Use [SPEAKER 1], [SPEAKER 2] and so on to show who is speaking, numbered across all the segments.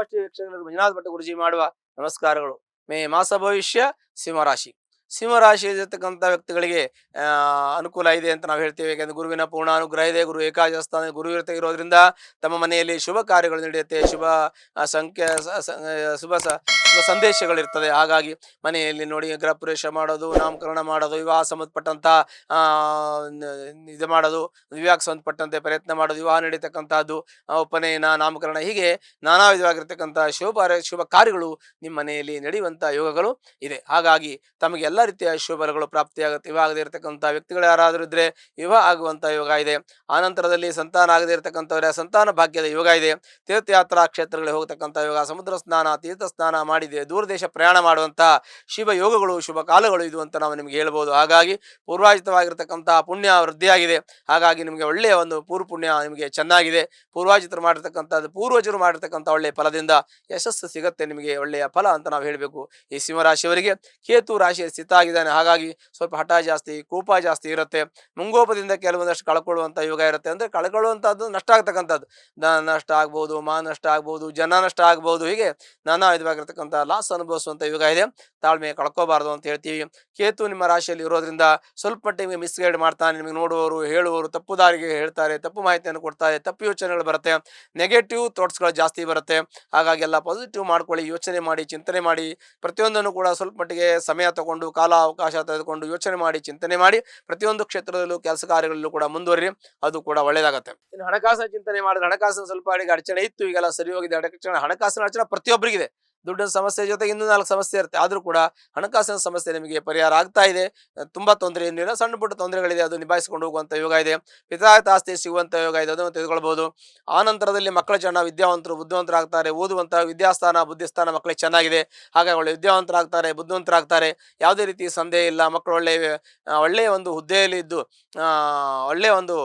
[SPEAKER 1] ಸಮಷ್ಟಿ ವೀಕ್ಷಕರಿಗೆ ಮಂಜುನಾಥ ಭಟ್ ಗುರುಜಿ ಮಾಡುವ ನಮಸ್ಕಾರಗಳು. ಮೇ ಮಾಸ ಭವಿಷ್ಯ ಸಿಂಹರಾಶಿ. ಸಿಂಹರಾಶಿಯಲ್ಲಿರ್ತಕ್ಕಂಥ ವ್ಯಕ್ತಿಗಳಿಗೆ ಅನುಕೂಲ ಇದೆ ಅಂತ ನಾವು ಹೇಳ್ತೇವೆ. ಯಾಕೆಂದ್ರೆ ಗುರುವಿನ ಪೂರ್ಣ ಅನುಗ್ರಹ ಇದೆ. ಗುರು ಏಕಾದಶ ಸ್ಥಾನ ಗುರು ಇರೋದ್ರಿಂದ ತಮ್ಮ ಮನೆಯಲ್ಲಿ ಶುಭ ಕಾರ್ಯಗಳು ನಡೆಯುತ್ತೆ. ಶುಭ ಸಂಖ್ಯೆ ಶುಭ ಶುಭ ಸಂದೇಶಗಳಿರ್ತದೆ. ಹಾಗಾಗಿ ಮನೆಯಲ್ಲಿ ನೋಡಿ ಗೃಹ ಪ್ರವೇಶ ಮಾಡೋದು, ನಾಮಕರಣ ಮಾಡೋದು, ವಿವಾಹ ಸಂಬಂಧಪಟ್ಟಂತ ಇದು ಮಾಡೋದು, ವಿವಾಹಕ್ಕೆ ಸಂಬಂಧಪಟ್ಟಂತೆ ಪ್ರಯತ್ನ ಮಾಡೋದು, ವಿವಾಹ ನಡೀತಕ್ಕಂಥದ್ದು, ಉಪನಯನ, ನಾಮಕರಣ, ಹೀಗೆ ನಾನಾ ವಿಧವಾಗಿರ್ತಕ್ಕಂಥ ಶುಭ ಕಾರ್ಯಗಳು ನಿಮ್ಮ ಮನೆಯಲ್ಲಿ ನಡೆಯುವಂತ ಯೋಗಗಳು ಇದೆ. ಹಾಗಾಗಿ ತಮಗೆ ಎಲ್ಲ ರೀತಿಯ ಶುಭಗಳು ಪ್ರಾಪ್ತಿಯಾಗುತ್ತೆ. ವಿವಾಹ ಆಗದೆ ಇರತಕ್ಕಂಥ ವ್ಯಕ್ತಿಗಳು ಯಾರಾದರೂ ಇದ್ರೆ ವಿವಾಹ ಆಗುವಂತ ಯೋಗ ಇದೆ. ಆನಂತರದಲ್ಲಿ ಸಂತಾನ ಆಗದೆ ಇರತಕ್ಕಂಥವರ ಸಂತಾನ ಭಾಗ್ಯದ ಯೋಗ ಇದೆ. ತೀರ್ಥಯಾತ್ರಾ ಕ್ಷೇತ್ರಗಳಿಗೆ ಹೋಗತಕ್ಕಂಥ ಯೋಗ, ಸಮುದ್ರ ಸ್ನಾನ, ತೀರ್ಥ ಸ್ನಾನ ಮಾಡಿದೆ ದೂರದೇಶ ಪ್ರಯಾಣ ಮಾಡುವಂತ ಶುಭ ಯೋಗಗಳು, ಶುಭ ಕಾಲಗಳು ಇದು ಅಂತ ನಾವು ನಿಮ್ಗೆ ಹೇಳ್ಬೋದು. ಹಾಗಾಗಿ ಪೂರ್ವಾಜಿತವಾಗಿರ್ತಕ್ಕಂತಹ ಪುಣ್ಯ ವೃದ್ಧಿಯಾಗಿದೆ. ಹಾಗಾಗಿ ನಿಮಗೆ ಒಳ್ಳೆಯ ಒಂದು ಪುಣ್ಯ ನಿಮಗೆ ಚೆನ್ನಾಗಿದೆ. ಪೂರ್ವಾಜಿತರು ಮಾಡಿರ್ತಕ್ಕಂಥದ್ದು, ಪೂರ್ವಜರು ಮಾಡಿರ್ತಕ್ಕಂಥ ಒಳ್ಳೆಯ ಫಲದಿಂದ ಯಶಸ್ಸು ಸಿಗುತ್ತೆ, ನಿಮಗೆ ಒಳ್ಳೆಯ ಫಲ ಅಂತ ನಾವು ಹೇಳಬೇಕು. ಈ ಸಿಂಹರಾಶಿಯವರಿಗೆ ಕೇತು ರಾಶಿಯ ಸ್ಥಿತ ಆಗಿದ್ದಾನೆ. ಹಾಗಾಗಿ ಸ್ವಲ್ಪ ಹಠ ಜಾಸ್ತಿ, ಕೋಪ ಜಾಸ್ತಿ ಇರುತ್ತೆ. ಮುಂಗೋಪದಿಂದ ಕೆಲವೊಂದಷ್ಟು ಕಳ್ಕೊಳ್ಳುವಂತ ಯೋಗ ಇರುತ್ತೆ. ಅಂದ್ರೆ ಕಳ್ಕೊಳ್ಳುವಂತದ್ದು ನಷ್ಟ ಆಗ್ತಕ್ಕಂಥದ್ದು, ನಷ್ಟ ಆಗ್ಬಹುದು, ನಷ್ಟ ಆಗ್ಬಹುದು, ಜನ ನಷ್ಟ ಆಗ್ಬಹುದು, ಹೀಗೆ ನಾನಾ ವಿಧವಾಗಿರ್ತಕ್ಕಂಥ ಲಾಸ್ ಅನುಭವಿಸುವಂತ ಯೋಗ ಇದೆ. ತಾಳ್ಮೆ ಕಳ್ಕೋಬಾರದು ಅಂತ ಹೇಳ್ತೀವಿ. ಕೇತು ನಿಮ್ಮ ರಾಶಿಯಲ್ಲಿ ಇರೋದ್ರಿಂದ ಸ್ವಲ್ಪ ಮಟ್ಟಿಗೆ ಮಿಸ್ಗೈಡ್ ಮಾಡ್ತಾನೆ. ನಿಮಗೆ ನೋಡುವವರು, ಹೇಳುವವರು ತಪ್ಪು ದಾರಿಗೆ ಹೇಳ್ತಾರೆ, ತಪ್ಪು ಮಾಹಿತಿಯನ್ನು ಕೊಡ್ತಾರೆ, ತಪ್ಪು ಯೋಚನೆಗಳು ಬರುತ್ತೆ, ನೆಗೆಟಿವ್ ಥಾಟ್ಸ್ಗಳು ಜಾಸ್ತಿ ಬರುತ್ತೆ. ಹಾಗಾಗಿ ಎಲ್ಲ ಪಾಸಿಟಿವ್ ಮಾಡ್ಕೊಳ್ಳಿ, ಯೋಚನೆ ಮಾಡಿ, ಚಿಂತನೆ ಮಾಡಿ, ಪ್ರತಿಯೊಂದನ್ನು ಕೂಡ ಸ್ವಲ್ಪ ಮಟ್ಟಿಗೆ ಸಮಯ ತಗೊಂಡು, ಕಾಲ ಅವಕಾಶ ತೆಗೆದುಕೊಂಡು ಯೋಚನೆ ಮಾಡಿ, ಚಿಂತನೆ ಮಾಡಿ, ಪ್ರತಿಯೊಂದು ಕ್ಷೇತ್ರದಲ್ಲೂ ಕೆಲಸ ಕಾರ್ಯಗಳಲ್ಲೂ ಕೂಡ ಮುಂದುವರಿ, ಅದು ಕೂಡ ಒಳ್ಳೇದಾಗುತ್ತೆ. ಇನ್ನು ಹಣಕಾಸಿನ ಚಿಂತನೆ ಮಾಡಿದ್ರೆ ಹಣಕಾಸಿನ ಸ್ವಲ್ಪ ಅಡಚಣೆ ಇತ್ತು, ಈಗೆಲ್ಲ ಸರಿ ಹೋಗಿದೆ. ಹಣಕಾಸಿನ ಅಡಚಣೆ ಪ್ರತಿಯೊಬ್ಬರಿಗಿದೆ. ದುಡ್ಡಿನ ಸಮಸ್ಯೆ ಜೊತೆಗೆ ಇನ್ನೂ 4 ಸಮಸ್ಯೆ ಇರುತ್ತೆ. ಆದ್ರೂ ಕೂಡ ಹಣಕಾಸಿನ ಸಮಸ್ಯೆ ನಿಮಗೆ ಪರಿಹಾರ ಆಗ್ತಾ ಇದೆ. ತುಂಬಾ ತೊಂದರೆ ಏನಿಲ್ಲ, ಸಣ್ಣ ಪುಟ್ಟ ತೊಂದರೆಗಳಿದೆ, ಅದು ನಿಭಾಯಿಸಿಕೊಂಡು ಹೋಗುವಂತ ಯೋಗ ಇದೆ. ಪಿತಾಯತ ಆಸ್ತಿ ಸಿಗುವಂತ ಯೋಗ ಇದೆ, ಅದನ್ನು ತೆಗೆದುಕೊಳ್ಬಹುದು. ಆ ನಂತರದಲ್ಲಿ ಮಕ್ಕಳ ಜನ ವಿದ್ಯಾವಂತರು ಬುದ್ಧಿವಂತರಾಗ್ತಾರೆ. ಓದುವಂತ ವಿದ್ಯಾಸ್ಥಾನ ಬುದ್ಧಿಸ್ಥಾನ ಮಕ್ಕಳಿಗೆ ಚೆನ್ನಾಗಿದೆ. ಹಾಗಾಗಿ ಒಳ್ಳೆ ವಿದ್ಯಾವಂತರಾಗ್ತಾರೆ, ಬುದ್ಧಿವಂತರಾಗ್ತಾರೆ. ಯಾವುದೇ ರೀತಿ ಸಂದೇಹ ಇಲ್ಲ. ಮಕ್ಕಳು ಒಳ್ಳೆಯ ಒಂದು ಹುದ್ದೆಯಲ್ಲಿ ಇದ್ದು ಒಳ್ಳೆಯ ಒಂದು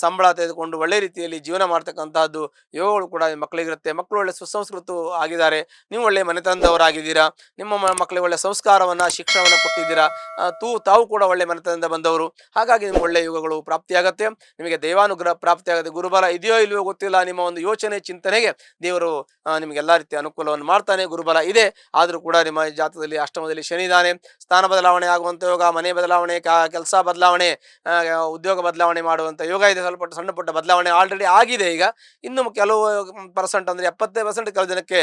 [SPEAKER 1] ಸಂಬಳ ತೆಗೆದುಕೊಂಡು ಒಳ್ಳೆ ರೀತಿಯಲ್ಲಿ ಜೀವನ ಮಾಡ್ತಕ್ಕಂತಹದ್ದು ಯೋಗಗಳು ಕೂಡ ಮಕ್ಕಳಿಗಿರುತ್ತೆ. ಮಕ್ಕಳು ಒಳ್ಳೆ ಸುಸಂಸ್ಕೃತ ಆಗಿದ್ದಾರೆ. ನೀವು ಒಳ್ಳೆ ಮನೆತನದವರಾಗಿದ್ದೀರಾ. ನಿಮ್ಮ ಮಕ್ಕಳಿಗೆ ಒಳ್ಳೆ ಸಂಸ್ಕಾರವನ್ನ, ಶಿಕ್ಷಣವನ್ನ ಕೊಟ್ಟಿದ್ದೀರಾ. ತಾವು ಕೂಡ ಒಳ್ಳೆ ಮನೆತನದಿಂದ ಬಂದವರು. ಹಾಗಾಗಿ ನಿಮ್ಗೆ ಒಳ್ಳೆ ಯೋಗಗಳು ಪ್ರಾಪ್ತಿಯಾಗತ್ತೆ. ನಿಮಗೆ ದೈವಾನುಗ್ರಹ ಪ್ರಾಪ್ತಿಯಾಗುತ್ತೆ. ಗುರುಬಲ ಇದೆಯೋ ಇಲ್ವೋ ಗೊತ್ತಿಲ್ಲ, ನಿಮ್ಮ ಒಂದು ಯೋಚನೆ ಚಿಂತನೆಗೆ ದೇವರು ನಿಮ್ಗೆ ಎಲ್ಲಾ ರೀತಿಯ ಅನುಕೂಲವನ್ನು ಮಾಡ್ತಾನೆ. ಗುರುಬಲ ಇದೆ. ಆದ್ರೂ ಕೂಡ ನಿಮ್ಮ ಜಾತಕದಲ್ಲಿ ಅಷ್ಟಮದಲ್ಲಿ ಶನಿ ಇದ್ದಾನೆ. ಸ್ಥಾನ ಬದಲಾವಣೆ ಆಗುವಂತ ಯೋಗ, ಮನೆ ಬದಲಾವಣೆ, ಕೆಲಸ ಬದಲಾವಣೆ, ಉದ್ಯೋಗ ಬದಲಾವಣೆ ಮಾಡುವಂತ ಯೋಗ ಇದೆ. ಸ್ವಲ್ಪ ಸಣ್ಣ ಪುಟ್ಟ ಬದಲಾವಣೆ ಆಲ್ರೆಡಿ ಆಗಿದೆ. ಈಗ ಇನ್ನು ಕೆಲವು ಪರ್ಸೆಂಟ್, ಅಂದ್ರೆ 70% ಕೆಲವು ಜನಕ್ಕೆ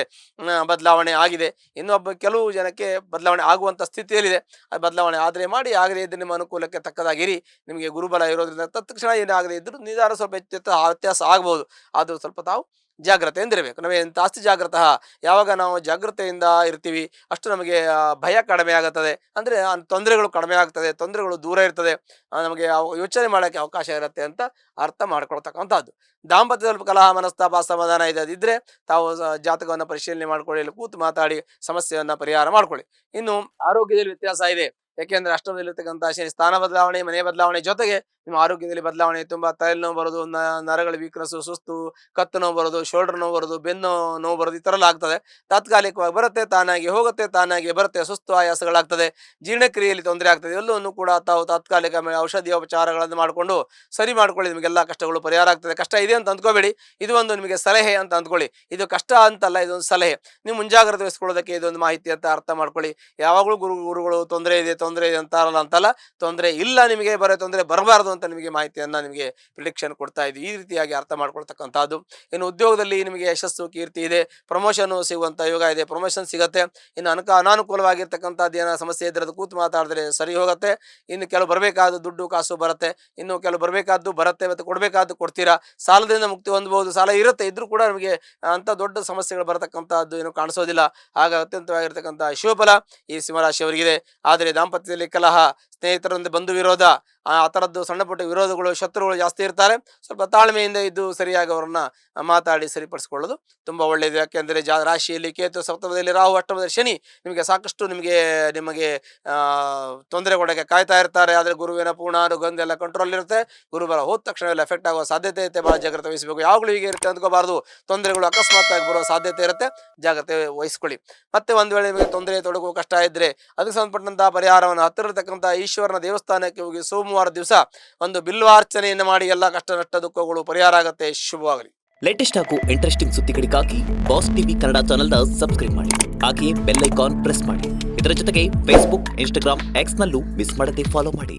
[SPEAKER 1] ಬದಲಾವಣೆ ಆಗಿದೆ. ಕೆಲವು ಜನಕ್ಕೆ ಬದಲಾವಣೆ ಆಗುವಂತ ಸ್ಥಿತಿಯಲ್ಲಿದೆ. ಅದು ಬದಲಾವಣೆ ಆದ್ರೆ ಮಾಡಿ, ಆಗದೆ ಇದ್ರೆ ನಿಮ್ಮ ಅನುಕೂಲಕ್ಕೆ ತಕ್ಕದಾಗಿರಿ. ನಿಮಗೆ ಗುರುಬಲ ಇರೋದ್ರಿಂದ ತತ್ಕ್ಷಣ ಏನಾಗದೆ ಇದ್ರು ನಿಧಾನ ಸ್ವಲ್ಪ ವ್ಯತ್ಯಾಸ ಆಗಬಹುದು. ಆದ್ರೂ ಸ್ವಲ್ಪ ತಾವು ಜಾಗ್ರತೆಯಿಂದ ಇರಬೇಕು. ನಮಗೆ ಜಾಸ್ತಿ ಜಾಗ್ರತ, ಯಾವಾಗ ನಾವು ಜಾಗೃತೆಯಿಂದ ಇರ್ತೀವಿ ಅಷ್ಟು ನಮಗೆ ಭಯ ಕಡಿಮೆ ಆಗುತ್ತದೆ. ಅಂದ್ರೆ ತೊಂದರೆಗಳು ಕಡಿಮೆ ಆಗ್ತದೆ, ತೊಂದರೆಗಳು ದೂರ ಇರ್ತದೆ, ನಮಗೆ ಯೋಚನೆ ಮಾಡೋಕ್ಕೆ ಅವಕಾಶ ಇರುತ್ತೆ ಅಂತ ಅರ್ಥ ಮಾಡ್ಕೊಳ್ತಕ್ಕಂಥದ್ದು. ದಾಂಪತ್ಯದಲ್ಲಿ ಕಲಹ, ಮನಸ್ತಾಪ, ಅಸಮಾಧಾನ ಇದ್ರೆ ತಾವು ಜಾತಕವನ್ನು ಪರಿಶೀಲನೆ ಮಾಡ್ಕೊಳ್ಳಿ, ಕೂತು ಮಾತಾಡಿ ಸಮಸ್ಯೆಯನ್ನ ಪರಿಹಾರ ಮಾಡ್ಕೊಳ್ಳಿ. ಇನ್ನು ಆರೋಗ್ಯದಲ್ಲಿ ವ್ಯತ್ಯಾಸ ಇದೆ. ಯಾಕೆಂದ್ರೆ ಅಷ್ಟಮದಲ್ಲಿರ್ತಕ್ಕಂಥ ಶನಿ ಸ್ಥಾನ ಬದಲಾವಣೆ, ಮನೆ ಬದಲಾವಣೆ ಜೊತೆಗೆ ನಿಮ್ಮ ಆರೋಗ್ಯದಲ್ಲಿ ಬದಲಾವಣೆ, ತುಂಬಾ ತಲೆನೋವು ಬರೋದು, ನರಗಳ ವೀಕ್ನೆಸ್, ಸುಸ್ತು, ಕತ್ತು ನೋವು ಬರೋದು, ಶೋಲ್ಡರ್ ನೋವು ಬರೋದು, ಬೆನ್ನು ನೋವು ಬರೋದು, ಈ ತರ ಎಲ್ಲ ಆಗ್ತದೆ. ತಾತ್ಕಾಲಿಕವಾಗಿ ಬರುತ್ತೆ, ತಾನಾಗಿ ಹೋಗುತ್ತೆ, ತಾನಾಗಿ ಬರುತ್ತೆ. ಸುಸ್ತು ಆಯಾಸಗಳಾಗ್ತದೆ, ಜೀರ್ಣಕ್ರಿಯೆಯಲ್ಲಿ ತೊಂದರೆ ಆಗ್ತದೆ. ಎಲ್ಲವನ್ನು ಕೂಡ ತಾವು ತಾತ್ಕಾಲಿಕ ಔಷಧಿಯೋಪಚಾರಗಳನ್ನು ಮಾಡಿಕೊಂಡು ಸರಿ ಮಾಡ್ಕೊಳ್ಳಿ. ನಿಮಗೆಲ್ಲ ಕಷ್ಟಗಳು ಪರಿಹಾರ ಆಗ್ತದೆ. ಕಷ್ಟ ಇದೆ ಅಂತ ಅಂದ್ಕೋಬೇಡಿ, ಇದು ಒಂದು ನಿಮಗೆ ಸಲಹೆ ಅಂತ ಅಂದ್ಕೊಳ್ಳಿ. ಇದು ಕಷ್ಟ ಅಂತಲ್ಲ, ಇದೊಂದು ಸಲಹೆ. ನೀವು ಮುಂಜಾಗ್ರತೆ ವಹಿಸ್ಕೊಳ್ಳೋದಕ್ಕೆ ಇದೊಂದು ಮಾಹಿತಿ ಅಂತ ಅರ್ಥ ಮಾಡ್ಕೊಳ್ಳಿ. ಯಾವಾಗಲೂ ಗುರುಗಳು ತೊಂದರೆ ಇದೆ ಅಂತಾರಲ್ಲ, ಅಂತಲ್ಲ, ತೊಂದರೆ ಇಲ್ಲ, ನಿಮಗೆ ತೊಂದರೆ ಬರಬಾರದು ಅಂತ ನಿಮಗೆ ಮಾಹಿತಿಯನ್ನ, ನಿಮಗೆ ಪ್ರಿಡಿಕ್ಷನ್ ಕೊಡ್ತಾ ಇದ್ವಿ. ಈ ರೀತಿಯಾಗಿ ಅರ್ಥ ಮಾಡ್ಕೊಳ್ತಕ್ಕಂಥದ್ದು. ಇನ್ನು ಉದ್ಯೋಗದಲ್ಲಿ ನಿಮಗೆ ಯಶಸ್ಸು, ಕೀರ್ತಿ ಇದೆ. ಪ್ರಮೋಷನ್ ಸಿಗುವಂತ ಯೋಗ ಇದೆ, ಪ್ರಮೋಷನ್ ಸಿಗತ್ತೆ. ಇನ್ನು ಅನಾನುಕೂಲವಾಗಿರ್ತಕ್ಕಂಥದ್ದು ಏನೋ ಸಮಸ್ಯೆ ಇದ್ರೆ ಅದು ಕೂತು ಮಾತಾಡಿದ್ರೆ ಸರಿ ಹೋಗುತ್ತೆ. ಇನ್ನು ಕೆಲವು ಬರಬೇಕಾದ ದುಡ್ಡು ಕಾಸು ಬರುತ್ತೆ, ಇನ್ನು ಕೆಲವು ಬರಬೇಕಾದ್ದು ಬರುತ್ತೆ, ಮತ್ತು ಕೊಡಬೇಕಾದ್ದು ಕೊಡ್ತೀರಾ. ಸಾಲದಿಂದ ಮುಕ್ತಿ ಹೊಂದಬಹುದು. ಸಾಲ ಇರುತ್ತೆ, ಇದ್ರೂ ಕೂಡ ನಿಮಗೆ ಅಂತ ದೊಡ್ಡ ಸಮಸ್ಯೆಗಳು ಬರತಕ್ಕಂಥದ್ದು ಏನು ಕಾಣಿಸೋದಿಲ್ಲ. ಆಗ ಅತ್ಯಂತವಾಗಿರ್ತಕ್ಕಂಥ ಶಿವಫಲ ಈ ಸಿಂಹರಾಶಿಯವರಿಗಿದೆ. ಆದರೆ ದಾಂಪತ್ಯದಲ್ಲಿ ಕಲಹ, ಸ್ನೇಹಿತರೊಂದಿಗೆ ಬಂಧು ವಿರೋಧ, ಆ ಥರದ್ದು ಸಣ್ಣ ಪುಟ್ಟ ವಿರೋಧಗಳು, ಶತ್ರುಗಳು ಜಾಸ್ತಿ ಇರ್ತಾರೆ. ಸ್ವಲ್ಪ ತಾಳ್ಮೆಯಿಂದ ಇದ್ದು ಸರಿಯಾಗಿ ಅವರನ್ನ ಮಾತಾಡಿ ಸರಿಪಡಿಸಿಕೊಳ್ಳೋದು ತುಂಬಾ ಒಳ್ಳೆಯದು. ಯಾಕೆಂದ್ರೆ ರಾಶಿಯಲ್ಲಿ ಕೇತು, ಸಪ್ತಮದಲ್ಲಿ ರಾಹು, ಅಷ್ಟಮದಲ್ಲಿ ಶನಿ ನಿಮಗೆ ಸಾಕಷ್ಟು ನಿಮಗೆ ತೊಂದರೆ ಕೊಡೋಕೆ ಕಾಯ್ತಾ ಇರ್ತಾರೆ. ಆದ್ರೆ ಗುರುವಿನ ಪೂರ್ಣ ಅನುಗ್ರಹ ಎಲ್ಲ ಕಂಟ್ರೋಲ್ ಇರುತ್ತೆ. ಗುರುಬಲ ಹೋದ ತಕ್ಷಣ ಎಲ್ಲ ಎಫೆಕ್ಟ್ ಆಗುವ ಸಾಧ್ಯತೆ ಇರುತ್ತೆ. ಬಹಳ ಜಾಗ್ರತೆ ವಹಿಸಬೇಕು. ಯಾವಾಗಲೂ ಹೀಗೆ ಇರುತ್ತೆ ಅಂದ್ಕೋಬಾರ್ದು. ತೊಂದರೆಗಳು ಅಕಸ್ಮಾತ್ ಆಗಿ ಬರುವ ಸಾಧ್ಯತೆ ಇರುತ್ತೆ, ಜಾಗ್ರತೆ ವಹಿಸ್ಕೊಳ್ಳಿ. ಮತ್ತೆ ಒಂದ್ ವೇಳೆ ನಿಮಗೆ ತೊಂದರೆ, ತೊಡಗು, ಕಷ್ಟ ಇದ್ರೆ ಅದಕ್ಕೆ ಸಂಬಂಧಪಟ್ಟಂತಹ ಪರಿಹಾರವನ್ನು ಹತ್ತಿರ ಇರತಕ್ಕಂತಹ ಈಶ್ವರನ ದೇವಸ್ಥಾನಕ್ಕೆ ಹೋಗಿ ಸೋಮವಾರ ದಿವಸ ಒಂದು ಬಿಲ್ವಾರ್ಚನೆಯನ್ನು ಮಾಡಿ ಎಲ್ಲ ಕಷ್ಟ ನಷ್ಟ ದುಃಖಗಳು ಪರಿಹಾರ ಆಗತ್ತೆ. ಶುಭವಾಗಲಿ.
[SPEAKER 2] ಲೇಟೆಸ್ಟ್ ಹಾಗೂ ಇಂಟ್ರೆಸ್ಟಿಂಗ್ ಸುದ್ದಿಗಳಿಗಾಗಿ ಬಾಸ್ ಟಿವಿ ಕನ್ನಡ ಚಾನೆಲ್ನ ಸಬ್ಸ್ಕ್ರೈಬ್ ಮಾಡಿ. ಹಾಗೆಯೇ ಬೆಲ್ ಐಕಾನ್ ಪ್ರೆಸ್ ಮಾಡಿ. ಇದರ ಜೊತೆಗೆ ಫೇಸ್ಬುಕ್, ಇನ್ಸ್ಟಾಗ್ರಾಮ್, ಎಕ್ಸ್ನಲ್ಲೂ ಮಿಸ್ ಮಾಡದೆ ಫಾಲೋ ಮಾಡಿ.